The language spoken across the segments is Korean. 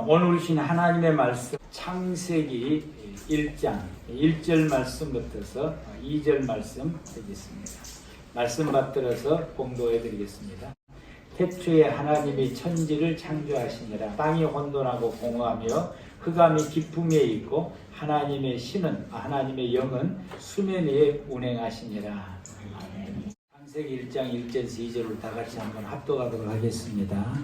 오늘 우리신 하나님의 말씀 창세기 1장 1절 말씀부터 2절 말씀 되겠습니다. 말씀 받들어서 공도해 드리겠습니다. 태초에 하나님이 천지를 창조하시니라. 땅이 혼돈하고 공허하며 흑암이 깊음에 있고 하나님의 영은 수면 위에 운행하시니라. 창세기 1장 1절에서 2절을 다 같이 한번 합독하도록 하겠습니다.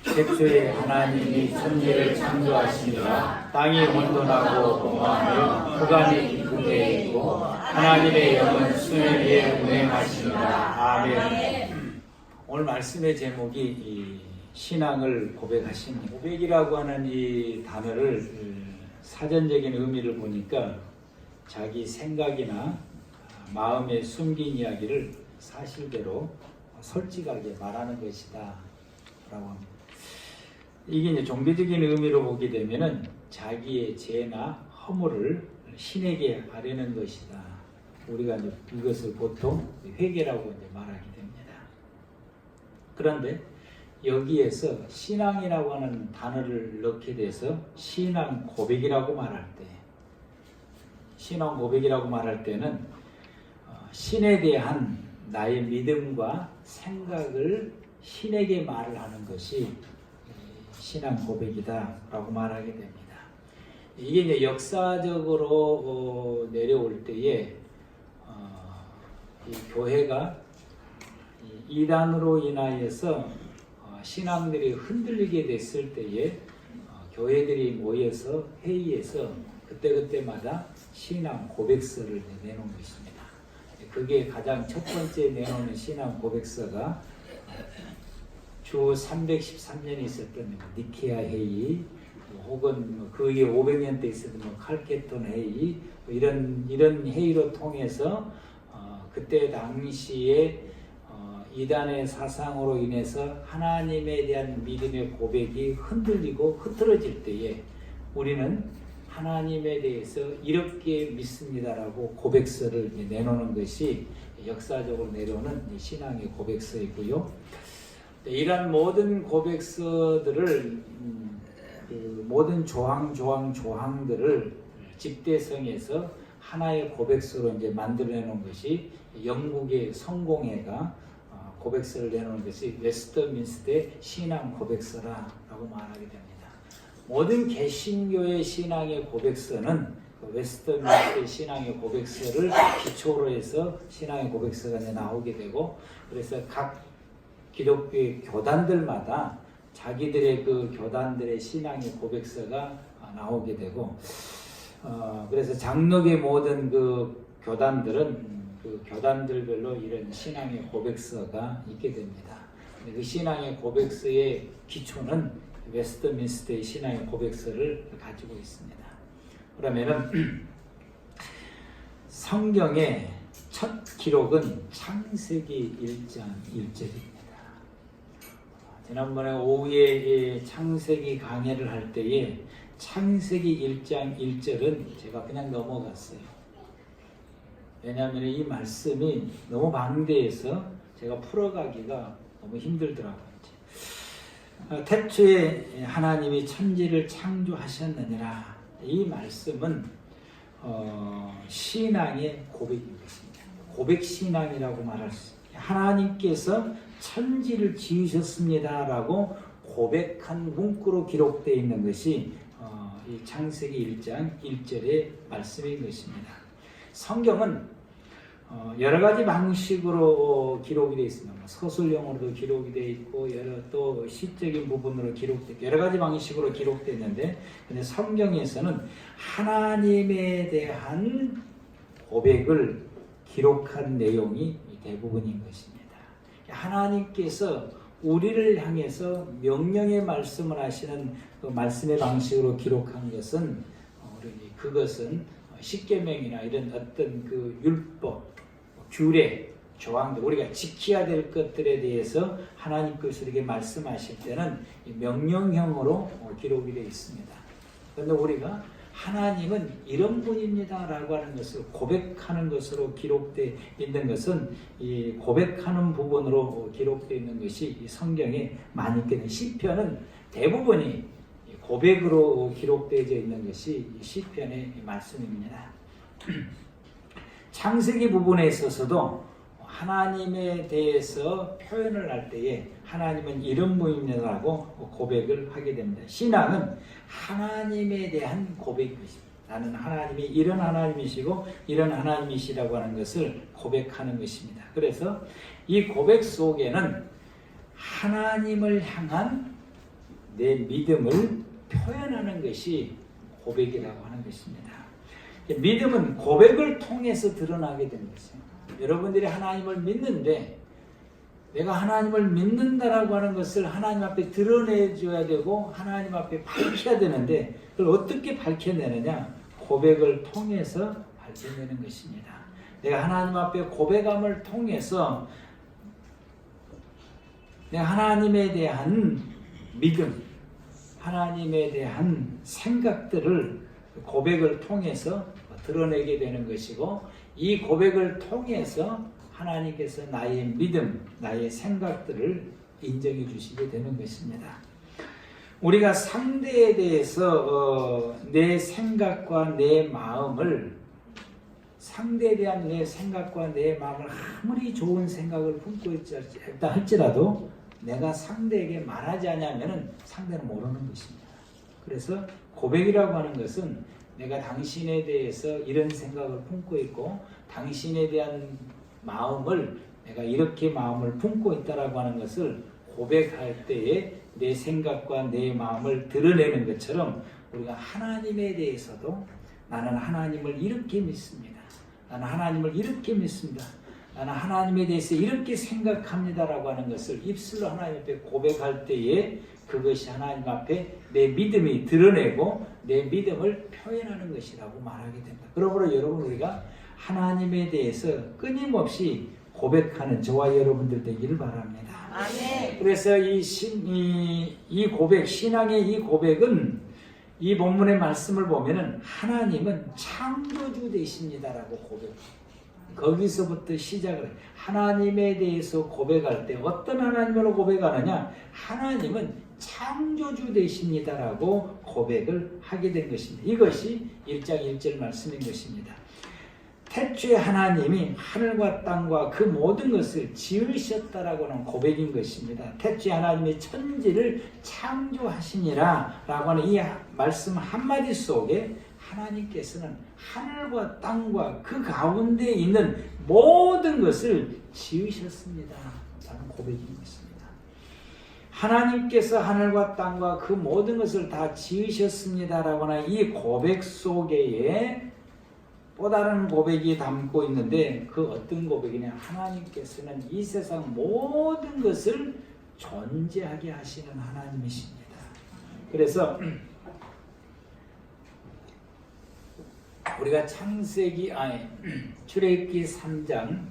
태초에 하나님이 천지를 창조하시니라. 땅이 혼돈하고 공허하며 흑암이 깊음에 있고 하나님의 영은 수면 위에 운행하시니라. 아멘. 오늘 말씀의 제목이 신앙을 고백하신, 고백이라고 하는 이 단어를 사전적인 의미를 보니까 자기 생각이나 마음에 숨긴 이야기를 사실대로 솔직하게 말하는 것이다 라고 합니다. 이게 이제 종교적인 의미로 보게 되면은 자기의 죄나 허물을 신에게 아뢰는 것이다. 우리가 이제 이것을 보통 회개라고 이제 말하게 됩니다. 그런데 여기에서 신앙이라고 하는 단어를 넣게 돼서 신앙 고백이라고 말할 때는 신에 대한 나의 믿음과 생각을 신에게 말을 하는 것이 신앙 고백이다라고 말하게 됩니다. 이게 이제 역사적으로 내려올 때에 이 교회가 이단으로 인하여서 신앙들이 흔들리게 됐을 때에 교회들이 모여서 회의해서 그때마다 신앙 고백서를 내놓은 것입니다. 그게 가장 첫 번째 내놓는 신앙 고백서가 주 313년에 있었던 니케아 회의, 혹은 그 이후에 500년 때 있었던 칼케톤 회의, 이런 회의로 통해서 그때 당시에 이단의 사상으로 인해서 하나님에 대한 믿음의 고백이 흔들리고 흐트러질 때에 우리는 하나님에 대해서 이렇게 믿습니다라고 고백서를 내놓는 것이 역사적으로 내려오는 신앙의 고백서이고요. 이러한 모든 고백서들을 모든 조항들을 집대성에서 하나의 고백서로 이제 만들어내는 것이 영국의 성공회가 고백서를 내놓은 것이 웨스트민스터의 신앙 고백서라고 말하게 됩니다. 모든 개신교의 신앙의 고백서는 웨스트민스터의 신앙의 고백서를 기초로 해서 신앙의 고백서가 나오게 되고, 그래서 각 기독교의 교단들마다 자기들의 그 교단들의 신앙의 고백서가 나오게 되고, 그래서 장로교의 모든 그 교단들은 그 교단들별로 이런 신앙의 고백서가 있게 됩니다. 그 신앙의 고백서의 기초는 웨스트민스터의 신앙의 고백서를 가지고 있습니다. 그러면은 성경의 첫 기록은 창세기 1장 1절입니다. 지난번에 오후에 창세기 강해를 할 때에 창세기 1장 1절은 제가 그냥 넘어갔어요. 왜냐하면 이 말씀이 너무 방대해서 제가 풀어가기가 너무 힘들더라고요. 태초에 하나님이 천지를 창조하셨느니라. 이 말씀은 신앙의 고백인 것입니다. 고백신앙이라고 말할 수 있습니다. 하나님께서 천지를 지으셨습니다라고 고백한 문구로 기록되어 있는 것이 이 창세기 1장 1절의 말씀인 것입니다. 성경은 여러 가지 방식으로 기록이 되어 있습니다. 서술형으로도 기록이 되어 있고, 또 시적인 부분으로 기록되어 있고, 여러 가지 방식으로 기록되어 있는데, 근데 성경에서는 하나님에 대한 고백을 기록한 내용이 대부분인 것입니다. 하나님께서 우리를 향해서 명령의 말씀을 하시는 그 말씀의 방식으로 기록한 것은 그것은 십계명이나 이런 어떤 그 율법, 규례, 조항들, 우리가 지켜야 될 것들에 대해서 하나님께서 이렇게 말씀하실 때는 명령형으로 기록이 되어 있습니다. 그런데 우리가 하나님은 이런 분입니다 라고 하는 것을 고백하는 것으로 기록되어 있는 것은 이 고백하는 부분으로 기록되어 있는 것이 이 성경에 많이 있게 된 시편은 대부분이 고백으로 기록되어져 있는 것이 시편의 말씀입니다. 창세기 부분에 있어서도 하나님에 대해서 표현을 할 때에 하나님은 이런 분이라고 고백을 하게 됩니다. 신앙은 하나님에 대한 고백입니다. 나는 하나님이 이런 하나님이시고 이런 하나님이시라고 하는 것을 고백하는 것입니다. 그래서 이 고백 속에는 하나님을 향한 내 믿음을 표현하는 것이 고백이라고 하는 것입니다. 믿음은 고백을 통해서 드러나게 되는 것이에요. 여러분들이 하나님을 믿는데 내가 하나님을 믿는다라고 하는 것을 하나님 앞에 드러내줘야 되고 하나님 앞에 밝혀야 되는데 그걸 어떻게 밝혀내느냐? 고백을 통해서 밝혀내는 것입니다. 내가 하나님 앞에 고백함을 통해서 내가 하나님에 대한 믿음, 하나님에 대한 생각들을 고백을 통해서 드러내게 되는 것이고 이 고백을 통해서 하나님께서 나의 믿음, 나의 생각들을 인정해 주시게 되는 것입니다. 우리가 상대에 대해서 내 생각과 내 마음을 상대에 대한 내 생각과 내 마음을 아무리 좋은 생각을 품고 있다 할지라도 내가 상대에게 말하지 않으면 상대는 모르는 것입니다. 그래서 고백이라고 하는 것은 내가 당신에 대해서 이런 생각을 품고 있고 당신에 대한 마음을 내가 이렇게 마음을 품고 있다라고 하는 것을 고백할 때에 내 생각과 내 마음을 드러내는 것처럼 우리가 하나님에 대해서도 나는 하나님을 이렇게 믿습니다. 나는 하나님을 이렇게 믿습니다. 나는 하나님에 대해서 이렇게 생각합니다라고 하는 것을 입술로 하나님 앞에 고백할 때에 그것이 하나님 앞에 내 믿음이 드러내고 내 믿음을 표현하는 것이라고 말하게 됩니다. 그러므로 여러분 우리가 하나님에 대해서 끊임없이 고백하는 저와 여러분들 되기를 바랍니다. 아멘. 그래서 이 고백, 신앙의 이 고백은 이 본문의 말씀을 보면은 하나님은 창조주 되십니다라고 고백합니다. 거기서부터 시작을 하나님에 대해서 고백할 때 어떤 하나님으로 고백하느냐? 하나님은 창조주 되십니다라고 고백을 하게 된 것입니다. 이것이 1장 1절 말씀인 것입니다. 태초에 하나님이 하늘과 땅과 그 모든 것을 지으셨다라고 하는 고백인 것입니다. 태초에 하나님이 천지를 창조하시니라 라고 하는 이 말씀 한마디 속에 하나님께서는 하늘과 땅과 그 가운데 있는 모든 것을 지으셨습니다 라는 고백인 것입니다. 하나님께서 하늘과 땅과 그 모든 것을 다 지으셨습니다 라고 하는 이 고백 속에 또 다른 고백이 담고 있는데 그 어떤 고백이냐? 하나님께서는 이 세상 모든 것을 존재하게 하시는 하나님이십니다. 그래서 우리가 출애굽기 3장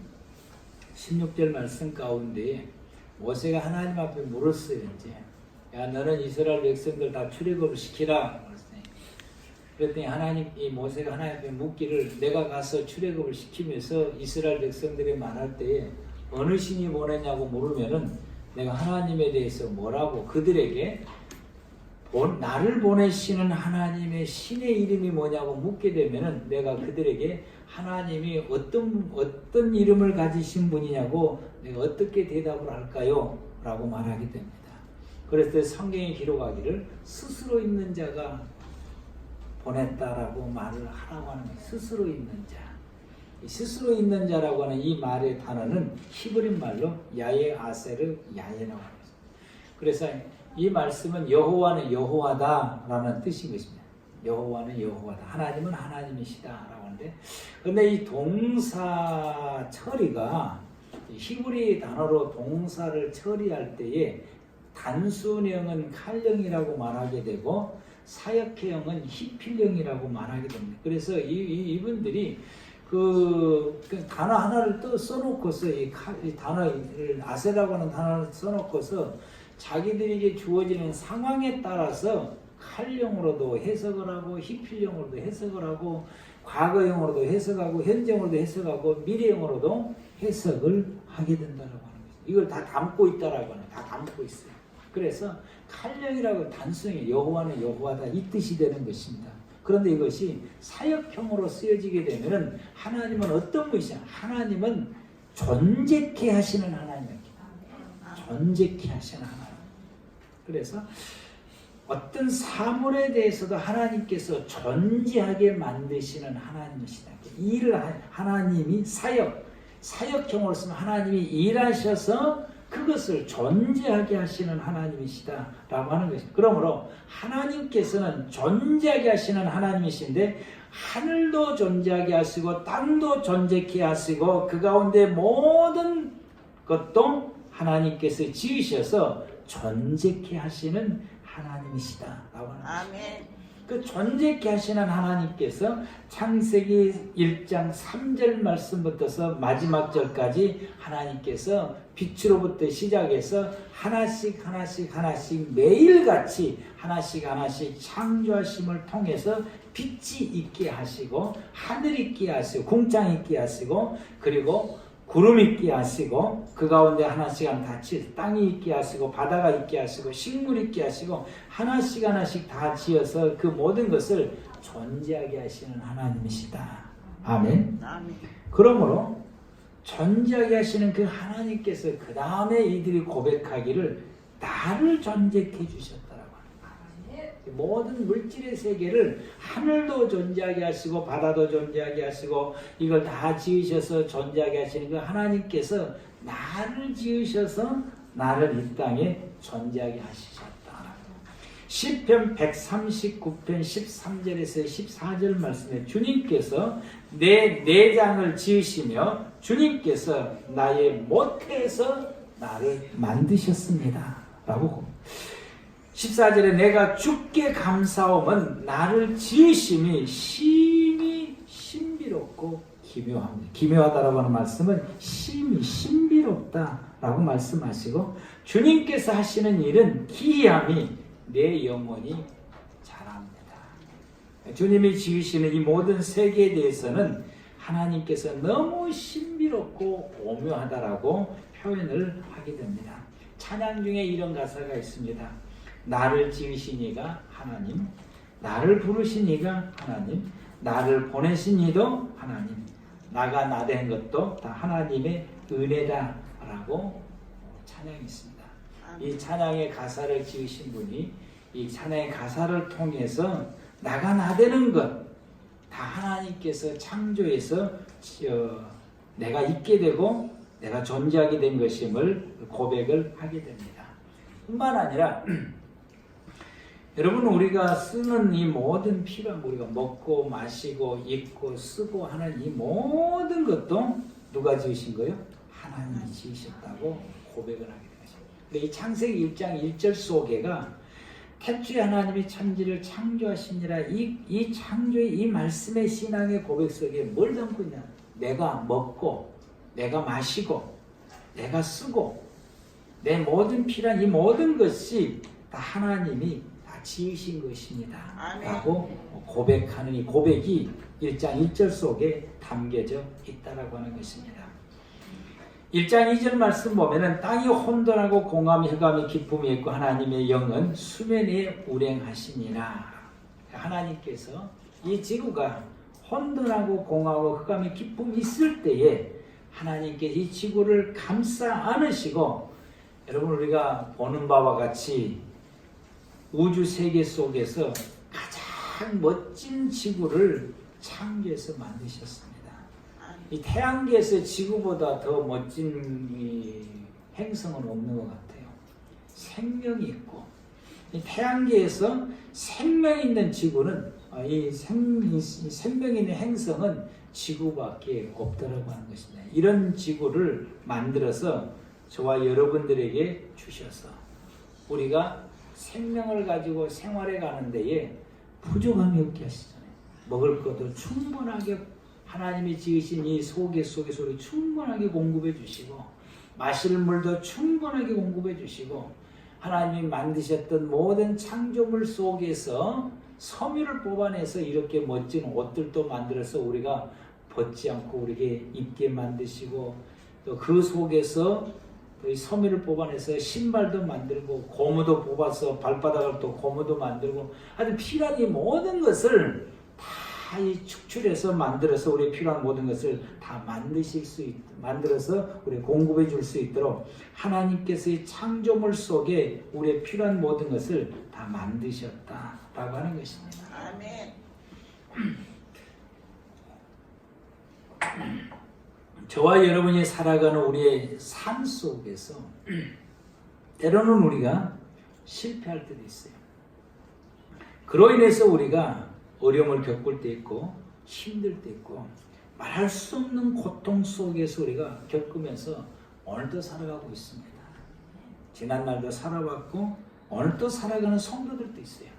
16절 말씀 가운데 모세가 하나님 앞에 물었어요. 이제 야 너는 이스라엘 백성들 다 출애굽을 시키라. 그랬더니 이 모세가 하나님 앞에 묻기를 내가 가서 출애굽을 시키면서 이스라엘 백성들이 말할 때에 어느 신이 보냈냐고 물으면은 내가 하나님에 대해서 뭐라고 그들에게 나를 보내시는 하나님의 신의 이름이 뭐냐고 묻게 되면은 내가 그들에게 하나님이 어떤 이름을 가지신 분이냐고 내가 어떻게 대답을 할까요? 라고 말하게 됩니다. 그래서 성경에 기록하기를 스스로 있는 자가 보냈다라고 말을 하라고 하는 거예요. 스스로 있는 자. 스스로 있는 자라고 하는 이 말의 단어는 히브리 말로 야에 아세르 야에라고 합니다. 그래서 이 말씀은 여호와는 여호와다라는 뜻인 것입니다. 여호와는 여호와다. 하나님은 하나님이시다라고 하는데, 근데 이 동사 처리가 히브리 단어로 동사를 처리할 때에 단순형은 칼형이라고 말하게 되고 사역형은 히필형이라고 말하게 됩니다. 그래서 이분들이 그 단어 하나를 또 써놓고서 이 단어를 아세라고 하는 단어를 써놓고서 자기들에게 주어지는 상황에 따라서 칼형으로도 해석을 하고 히필형으로도 해석을 하고 과거형으로도 해석하고 현재형으로도 해석하고 미래형으로도 해석을 하게 된다라고 하는 거죠. 이걸 다 담고 있다라고 하는, 다 담고 있어요. 그래서 칼령이라고 단순히 여호와는 여호와다 이 뜻이 되는 것입니다. 그런데 이것이 사역형으로 쓰여지게 되면은 하나님은 어떤 분이시냐? 하나님은 존재케 하시는 하나님입니다. 존재케 하시는 하나님. 그래서 어떤 사물에 대해서도 하나님께서 존재하게 만드시는 하나님이시다. 일을 하나님이 사역형으로 쓰면 하나님이 일하셔서 그것을 존재하게 하시는 하나님이시다라고 하는 것입니다. 그러므로 하나님께서는 존재하게 하시는 하나님이신데 하늘도 존재하게 하시고 땅도 존재케 하시고 그 가운데 모든 것도 하나님께서 지으셔서 존재케 하시는 하나님이시다라고 하는 것입니다. 아멘. 그 존재케 하시는 하나님께서 창세기 1장 3절 말씀부터서 마지막 절까지 하나님께서 빛으로부터 시작해서 하나씩 매일같이 하나씩 창조하심을 통해서 빛이 있게 하시고 하늘 있게 하시고 궁창 있게 하시고 그리고 구름 있게 하시고 그 가운데 하나씩 같이 땅이 있게 하시고 바다가 있게 하시고 식물 있게 하시고 하나씩 다 지어서 그 모든 것을 존재하게 하시는 하나님이시다. 아멘. 아멘. 그러므로 존재하게 하시는 그 하나님께서 그 다음에 이들이 고백하기를 나를 존재케 주셨다라고 합니다. 모든 물질의 세계를 하늘도 존재하게 하시고 바다도 존재하게 하시고 이걸 다 지으셔서 존재하게 하시는 그 하나님께서 나를 지으셔서 나를 이 땅에 존재하게 하시셨다. 시편 139편 13절에서 14절 말씀에 주님께서 내 내장을 지으시며 주님께서 나의 모태에서 나를 만드셨습니다. 라고 14절에 내가 주께 감사함은 나를 지으심이 심히 신비롭고 기묘합니다. 기묘하다라고 하는 말씀은 심히 신비롭다라고 말씀하시고 주님께서 하시는 일은 기이함이 내 영혼이 잘합니다. 주님이 지으시는 이 모든 세계에 대해서는 하나님께서 너무 신비롭고 오묘하다라고 표현을 하게 됩니다. 찬양 중에 이런 가사가 있습니다. 나를 지으신 이가 하나님, 나를 부르신 이가 하나님, 나를 보내신 이도 하나님, 나가 나된 것도 다 하나님의 은혜다라고 찬양이 있습니다. 이 찬양의 가사를 지으신 분이 이 찬양의 가사를 통해서 나가 나되는 것 다 하나님께서 창조해서 내가 있게 되고 내가 존재하게 된 것임을 고백을 하게 됩니다. 뿐만 아니라 여러분 우리가 쓰는 이 모든 필요한 우리가 먹고 마시고 입고 쓰고 하는 이 모든 것도 누가 지으신 거예요? 하나님이 지으셨다고 고백을 하게 됩니다. 이 창세기 1장 1절 속에가 태초에 하나님이 천지를 창조하시니라 이 창조의 이 말씀의 신앙의 고백 속에 뭘 담고 있냐? 내가 먹고 내가 마시고 내가 쓰고 내 모든 필요한 이 모든 것이 다 하나님이 다 지으신 것입니다. 라고 고백하는 이 고백이 1장 1절 속에 담겨져 있다라고 하는 것입니다. 1장 2절 말씀 보면은 땅이 혼돈하고 공함이 흑암이 기쁨이 있고 하나님의 영은 수면에 운행하시니라. 하나님께서 이 지구가 혼돈하고 공하고 흑암이 기쁨이 있을 때에 하나님께 이 지구를 감싸 안으시고 여러분 우리가 보는 바와 같이 우주 세계 속에서 가장 멋진 지구를 창조해서 만드셨습니다. 이 태양계에서 지구보다 더 멋진 이 행성은 없는 것 같아요. 생명이 있고 이 태양계에서 생명이 있는 지구는 이 생명이 있는 행성은 지구밖에 없다라고 하는 것입니다. 이런 지구를 만들어서 저와 여러분들에게 주셔서 우리가 생명을 가지고 생활해 가는 데에 부족함이 없게 하시잖아요. 먹을 것도 충분하게 하나님이 지으신 이 속에서 충분하게 공급해 주시고 마실 물도 충분하게 공급해 주시고 하나님이 만드셨던 모든 창조물 속에서 섬유를 뽑아내서 이렇게 멋진 옷들도 만들어서 우리가 벗지 않고 우리에게 입게 만드시고 또 그 속에서 또 이 섬유를 뽑아내서 신발도 만들고 고무도 뽑아서 발바닥을 또 고무도 만들고 하여튼 필요한 이 모든 것을 다 이 축출해서 만들어서 우리 필요한 모든 것을 다 만들어서 우리 공급해 줄 수 있도록 하나님께서 이 창조물 속에 우리의 필요한 모든 것을 다 만드셨다라고 하는 것입니다. 아멘. 저와 여러분이 살아가는 우리의 삶 속에서 때로는 우리가 실패할 때도 있어요. 그로 인해서 우리가 어려움을 겪을 때 있고 힘들 때 있고 말할 수 없는 고통 속에서 우리가 겪으면서 오늘도 살아가고 있습니다. 지난날도 살아왔고 오늘도 살아가는 성도들도 있어요.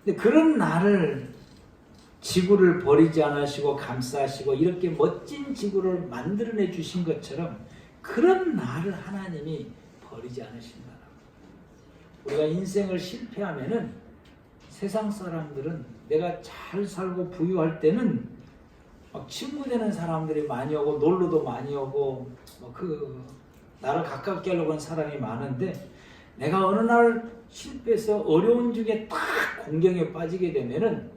근데 그런 나를 지구를 버리지 않으시고 감싸시고 이렇게 멋진 지구를 만들어내 주신 것처럼 그런 나를 하나님이 버리지 않으신다. 우리가 인생을 실패하면은 세상 사람들은 내가 잘 살고 부유할 때는 막 친구되는 사람들이 많이 오고 놀러도 많이 오고 나를 가깝게 하려고 하는 사람이 많은데 내가 어느 날 실패해서 어려운 중에 딱 공경에 빠지게 되면은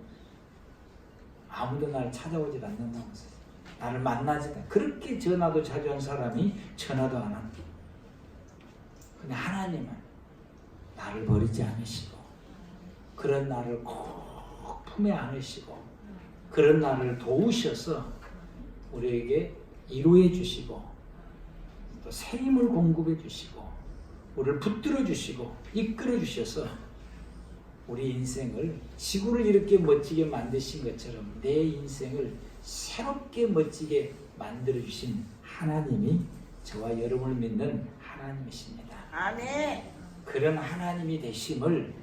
아무도 나를 찾아오지 않는다고 했어요. 나를 만나지 않는다. 그렇게 전화도 자주 한 사람이 전화도 안 합니다. 근데 하나님은 나를 버리지 않으시고 그런 나를 꼭 품에 안으시고 그런 나를 도우셔서 우리에게 이루해 주시고 또 새 힘을 공급해 주시고 우리를 붙들어 주시고 이끌어 주셔서 우리 인생을 지구를 이렇게 멋지게 만드신 것처럼 내 인생을 새롭게 멋지게 만들어 주신 하나님이 저와 여러분을 믿는 하나님이십니다. 아멘. 그런 하나님이 되심을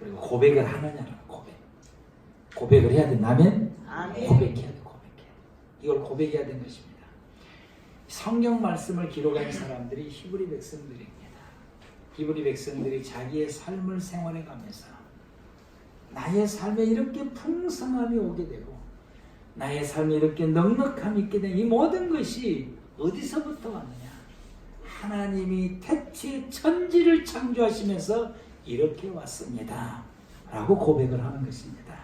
우리가 고백을 하느냐라고 고백을 해야 된다면 아멘. 고백해야 돼. 이걸 고백해야 되는 것입니다. 성경 말씀을 기록한 사람들이 히브리 백성들입니다. 히브리 백성들이 자기의 삶을 생활해 가면서 나의 삶에 이렇게 풍성함이 오게 되고 나의 삶에 이렇게 넉넉함이 있게 된 이 모든 것이 어디서부터 왔느냐? 하나님이 태초에 천지를 창조하시면서 이렇게 왔습니다. 라고 고백을 하는 것입니다.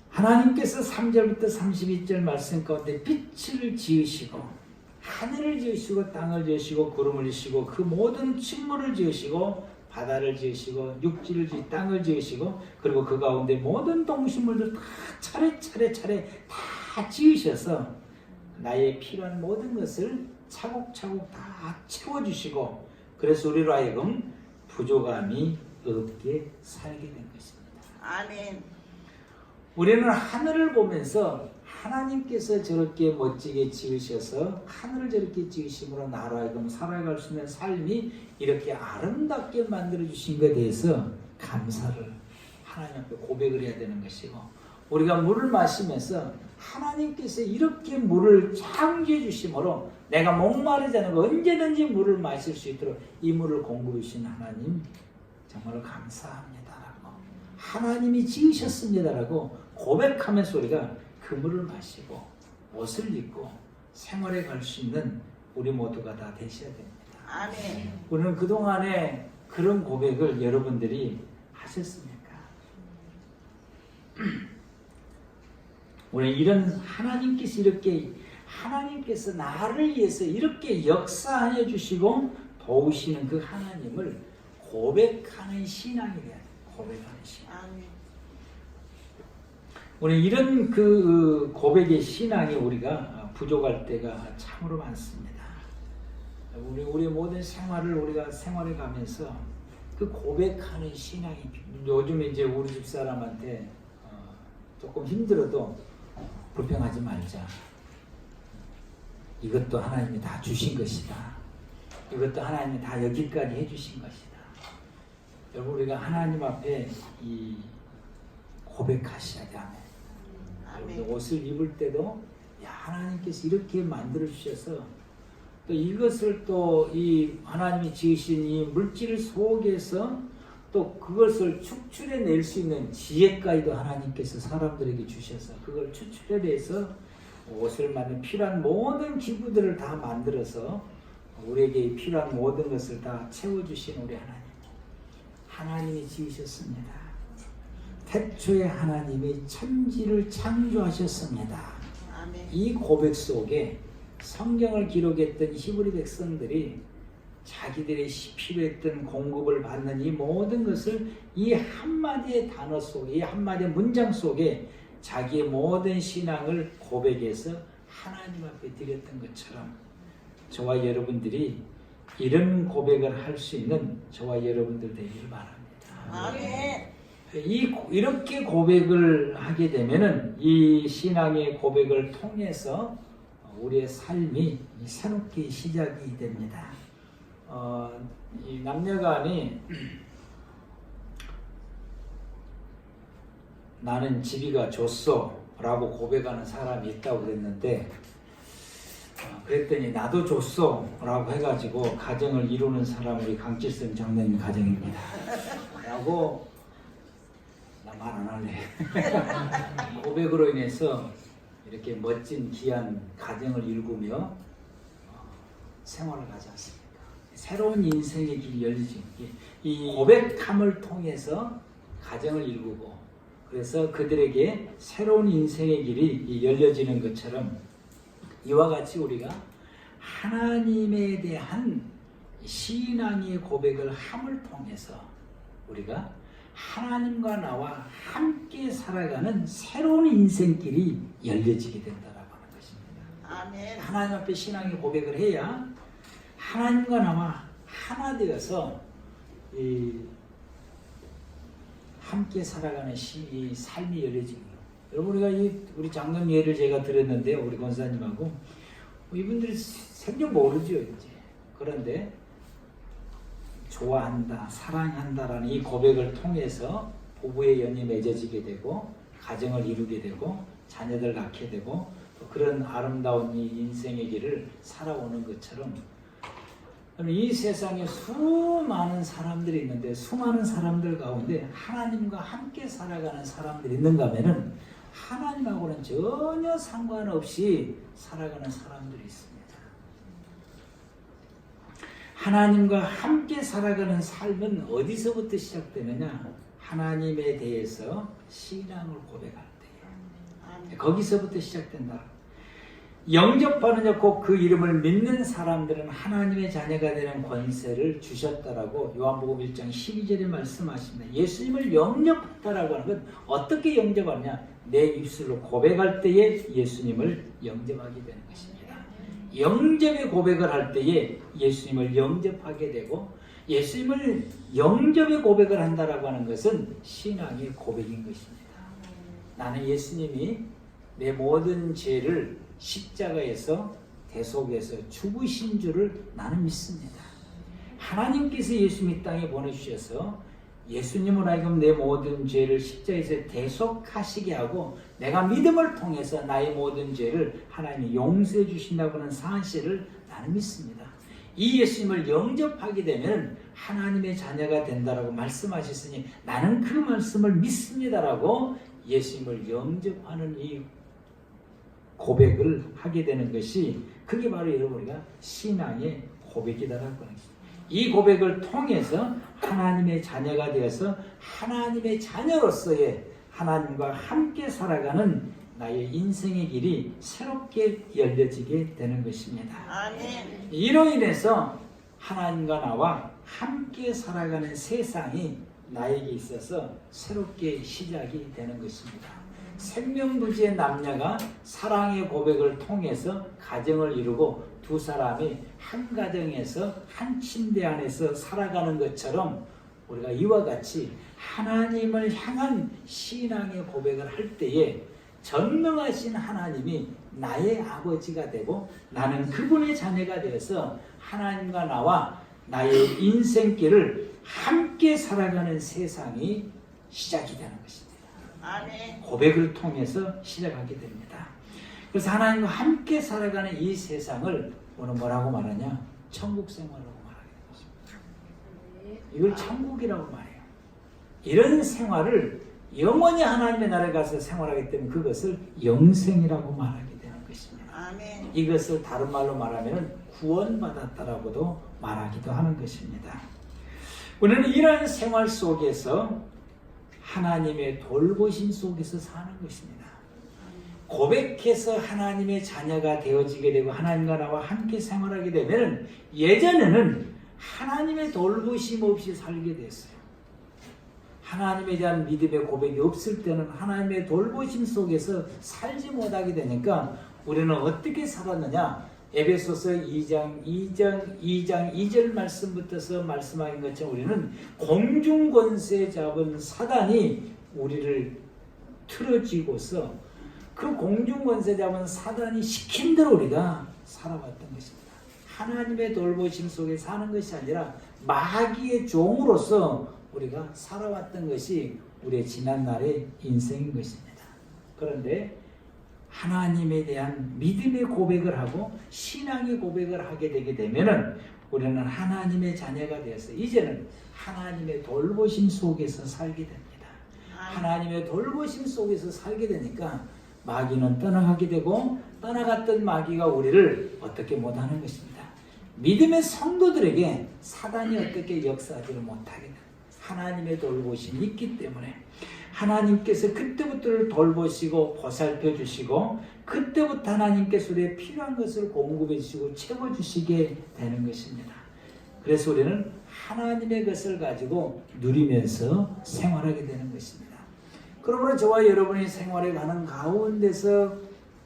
하나님께서 3절부터 32절 말씀 가운데 빛을 지으시고 하늘을 지으시고 땅을 지으시고 구름을 지으시고 그 모든 식물을 지으시고 바다를 지으시고 육지를 지으시고 땅을 지으시고 그리고 그 가운데 모든 동식물들 다 차례 다 지으셔서 나의 필요한 모든 것을 차곡차곡 다 채워주시고 그래서 우리로 하여금 부족함이 없게 살게 된 것입니다. 아멘. 우리는 하늘을 보면서 하나님께서 저렇게 멋지게 지으셔서 하늘을 저렇게 지으심으로 나로 하여금 살아갈 수 있는 삶이 이렇게 아름답게 만들어주신 것에 대해서 감사를 하나님 앞에 고백을 해야 되는 것이고 우리가 물을 마시면서 하나님께서 이렇게 물을 창조해 주심으로 내가 목마르지 않고 언제든지 물을 마실 수 있도록 이 물을 공급해 주신 하나님 정말로 감사합니다라고 하나님이 지으셨습니다라고 고백하면서 우리가 그 물을 마시고 옷을 입고 생활에 갈 수 있는 우리 모두가 다 되셔야 됩니다. 아멘. 우리는 그동안에 그런 고백을 여러분들이 하셨습니까? 우리 이런 하나님께서 나를 위해서 이렇게 역사하여 주시고 도우시는 그 하나님을 고백하는 신앙이 돼야 돼요. 고백하는 신앙. 아멘. 우리 이런 그 고백의 신앙이 우리가 부족할 때가 참으로 많습니다. 우리 모든 생활을 우리가 생활해 가면서 그 고백하는 신앙이 요즘 이제 우리 집 사람한테 조금 힘들어도 불평하지 말자. 이것도 하나님이 다 주신 것이다. 이것도 하나님이 다 여기까지 해주신 것이다. 여러분 우리가 하나님 앞에 이 고백하셔야 돼. 아멘. 옷을 입을 때도 하나님께서 이렇게 만들어 주셔서 또 이것을 또 이 하나님이 지으신 이 물질 속에서 또 그것을 축출해 낼 수 있는 지혜까지도 하나님께서 사람들에게 주셔서 그걸 추출해내서 옷을 만든 필요한 모든 기구들을 다 만들어서 우리에게 필요한 모든 것을 다 채워주신 우리 하나님. 하나님이 지으셨습니다. 태초에 하나님이 천지를 창조하셨습니다. 아멘. 이 고백 속에 성경을 기록했던 히브리 백성들이 자기들의 필요했던 공급을 받는 이 모든 것을 이 한마디의 단어 속에, 이 한마디의 문장 속에 자기의 모든 신앙을 고백해서 하나님 앞에 드렸던 것처럼 저와 여러분들이 이런 고백을 할 수 있는 저와 여러분들 되기를 바랍니다. 아멘. 이렇게 고백을 하게 되면은 이 신앙의 고백을 통해서 우리의 삶이 새롭게 시작이 됩니다. 이 남녀간이 나는 지비가 줬어 라고 고백하는 사람이 있다고 그랬는데 그랬더니 나도 줬어 라고 해가지고 가정을 이루는 사람 우리 강칠성 장로님 가정입니다 라고 나 말 안 할래 고백으로 인해서 이렇게 멋진 귀한 가정을 일구며 생활을 하지 않습니까? 새로운 인생의 길이 열리지. 이 고백함을 통해서 가정을 일구고 그래서 그들에게 새로운 인생의 길이 열려지는 것처럼 이와 같이 우리가 하나님에 대한 신앙의 고백을 함을 통해서 우리가 하나님과 나와 함께 살아가는 새로운 인생길이 열려지게 된다라고 하는 것입니다. 아멘. 하나님 앞에 신앙의 고백을 해야 하나님과 나와 하나 되어서 함께 살아가는 이 삶이 열려지고 여러분 우리가 우리 장로님 예를 제가 들었는데요. 우리 권사님하고 이분들이 생전 모르죠 이제. 그런데 좋아한다, 사랑한다라는 이 고백을 통해서 부부의 연이 맺어지게 되고 가정을 이루게 되고 자녀들 낳게 되고 또 그런 아름다운 이 인생의 길을 살아오는 것처럼 이 세상에 수많은 사람들이 있는데 수많은 사람들 가운데 하나님과 함께 살아가는 사람들이 있는가 하면은 하나님하고는 전혀 상관없이 살아가는 사람들이 있습니다. 하나님과 함께 살아가는 삶은 어디서부터 시작되느냐? 하나님에 대해서 신앙을 고백할 때에 거기서부터 시작된다. 영접하는 자 곧 그 이름을 믿는 사람들은 하나님의 자녀가 되는 권세를 주셨다라고 요한복음 1장 12절에 말씀하십니다. 예수님을 영접했다라고 하는 건 어떻게 영접하냐? 내 입술로 고백할 때에 예수님을 영접하게 되는 것입니다. 영접의 고백을 할 때에 예수님을 영접하게 되고 예수님을 영접의 고백을 한다라고 하는 것은 신앙의 고백인 것입니다. 나는 예수님이 내 모든 죄를 십자가에서 대속해서 죽으신 줄을 나는 믿습니다. 하나님께서 예수님 이 땅에 보내주셔서 예수님을 하여금 내 모든 죄를 십자가에서 대속하시게 하고 내가 믿음을 통해서 나의 모든 죄를 하나님이 용서해 주신다고 하는 사실을 나는 믿습니다. 이 예수님을 영접하게 되면 하나님의 자녀가 된다라고 말씀하셨으니 나는 그 말씀을 믿습니다라고 예수님을 영접하는 이 고백을 하게 되는 것이 그게 바로 여러분 우리가 신앙의 고백이다라고 하는 것입니다. 이 고백을 통해서 하나님의 자녀가 되어서 하나님의 자녀로서의 하나님과 함께 살아가는 나의 인생의 길이 새롭게 열려지게 되는 것입니다. 아멘. 이로 인해서 하나님과 나와 함께 살아가는 세상이 나에게 있어서 새롭게 시작이 되는 것입니다. 생명부지의 남녀가 사랑의 고백을 통해서 가정을 이루고 두 사람이 한 가정에서 한 침대 안에서 살아가는 것처럼 우리가 이와 같이 하나님을 향한 신앙의 고백을 할 때에 전능하신 하나님이 나의 아버지가 되고 나는 그분의 자녀가 되어서 하나님과 나와 나의 인생길을 함께 살아가는 세상이 시작이 되는 것입니다. 아멘. 고백을 통해서 시작하게 됩니다. 그래서 하나님과 함께 살아가는 이 세상을 오늘 뭐라고 말하냐? 천국 생활이라고 말하게 됩니다. 이걸 천국이라고 말해요. 이런 생활을 영원히 하나님의 나라에 가서 생활하기 때문에 그것을 영생이라고 말하게 되는 것입니다. 아멘. 이것을 다른 말로 말하면 구원받았다라고도 말하기도 하는 것입니다. 우리는 이러한 생활 속에서 하나님의 돌보심 속에서 사는 것입니다. 고백해서 하나님의 자녀가 되어지게 되고 하나님과 나와 함께 생활하게 되면 예전에는 하나님의 돌보심 없이 살게 됐어요. 하나님에 대한 믿음의 고백이 없을 때는 하나님의 돌보심 속에서 살지 못하게 되니까 우리는 어떻게 살았느냐? 에베소서 2장 2절 말씀부터서 말씀하신 것처럼 우리는 공중권세 잡은 사단이 우리를 틀어쥐고서 그 공중권세 잡은 사단이 시킨 대로 우리가 살아왔던 것입니다. 하나님의 돌보심 속에 사는 것이 아니라 마귀의 종으로서 우리가 살아왔던 것이 우리의 지난날의 인생인 것입니다. 그런데 하나님에 대한 믿음의 고백을 하고 신앙의 고백을 하게 되게 되면은 우리는 하나님의 자녀가 되어서 이제는 하나님의 돌보심 속에서 살게 됩니다. 하나님의 돌보심 속에서 살게 되니까 마귀는 떠나가게 되고 떠나갔던 마귀가 우리를 어떻게 못하는 것입니다. 믿음의 성도들에게 사단이 어떻게 역사하지를 못하게 됩니다. 하나님의 돌보심이 있기 때문에 하나님께서 그때부터를 돌보시고 보살펴 주시고 그때부터 하나님께서 우리의 필요한 것을 공급해 주시고 채워 주시게 되는 것입니다. 그래서 우리는 하나님의 것을 가지고 누리면서 생활하게 되는 것입니다. 그러므로 저와 여러분이 생활해 가는 가운데서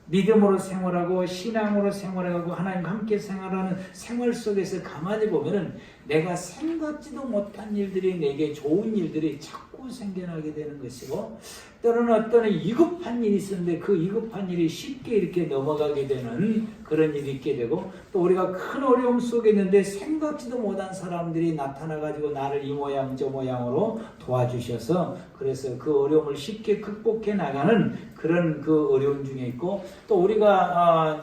믿음으로 생활하고 신앙으로 생활하고 하나님과 함께 생활하는 생활 속에서 가만히 보면은 내가 생각지도 못한 일들이 내게 좋은 일들이 자꾸 생겨나게 되는 것이고 때로는 어떤 위급한 일이 있었는데 그 위급한 일이 쉽게 이렇게 넘어가게 되는 그런 일이 있게 되고 또 우리가 큰 어려움 속에 있는데 생각지도 못한 사람들이 나타나가지고 나를 이 모양 저 모양으로 도와주셔서 그래서 그 어려움을 쉽게 극복해 나가는 그런 그 어려움 중에 있고 또 우리가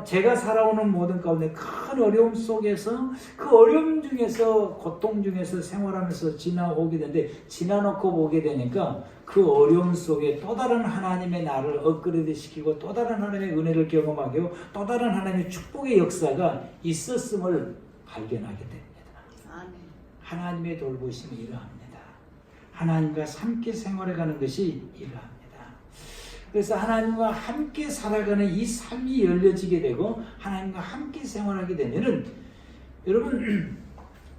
제가 살아오는 모든 가운데 큰 어려움 속에서 그 어려움 중에서 고통 중에서 생활하면서 지나오게 되는데 지나놓고 보게 되니까 그 어려움 속에 또 다른 하나님의 나를 업그레이드 시키고 또 다른 하나님의 은혜를 경험하게 하고 또 다른 하나님의 축복의 역사가 있었음을 발견하게 됩니다. 아멘. 하나님의 돌보심이 이러합니다. 하나님과 함께 생활해가는 것이 이러합니다. 그래서 하나님과 함께 살아가는 이 삶이 열려지게 되고 하나님과 함께 생활하게 되면은 여러분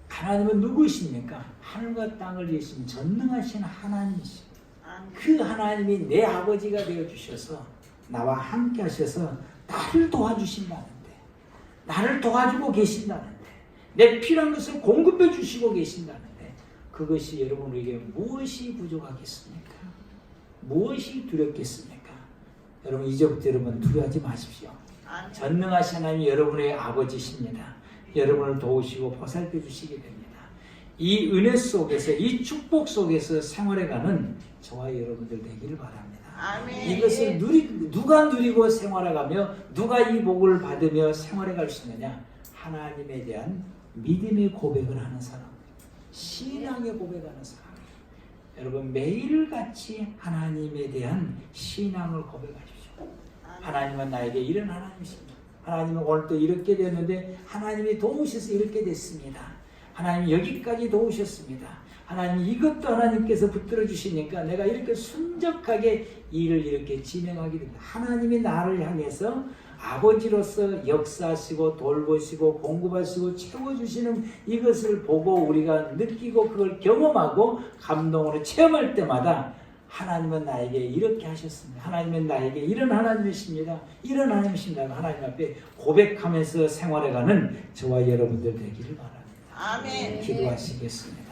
하나님은 누구십니까? 하늘과 땅을 지으신 전능하신 하나님이십니다. 그 하나님이 내 아버지가 되어주셔서 나와 함께 하셔서 나를 도와주신다는데 나를 도와주고 계신다는데 내 필요한 것을 공급해 주시고 계신다는데 그것이 여러분에게 무엇이 부족하겠습니까? 무엇이 두렵겠습니까? 여러분 이제부터 여러분 두려워하지 마십시오. 전능하신 하나님이 여러분의 아버지십니다. 여러분을 도우시고 보살펴 주시게 됩니다. 이 은혜 속에서 이 축복 속에서 생활해가는 저와 여러분들 되기를 바랍니다. 아멘. 이것을 누가 누리고 생활해가며 누가 이 복을 받으며 생활해갈 수 있느냐? 하나님에 대한 믿음의 고백을 하는 사람, 신앙의 고백하는 사람. 여러분 매일같이 하나님에 대한 신앙을 고백하십시오. 하나님은 나에게 이런 하나님이십니다. 하나님은 오늘 또 이렇게 됐는데 하나님이 도우셔서 이렇게 됐습니다. 하나님이 여기까지 도우셨습니다. 하나님 이것도 하나님께서 붙들어 주시니까 내가 이렇게 순적하게 일을 이렇게 진행하게 됩니다. 하나님이 나를 향해서 아버지로서 역사하시고 돌보시고 공급하시고 채워주시는 이것을 보고 우리가 느끼고 그걸 경험하고 감동으로 체험할 때마다 하나님은 나에게 이렇게 하셨습니다. 하나님은 나에게 이런 하나님이십니다. 이런 하나님이십니다. 하나님 앞에 고백하면서 생활해가는 저와 여러분들 되기를 바랍니다. 아멘. 기도하시겠습니다.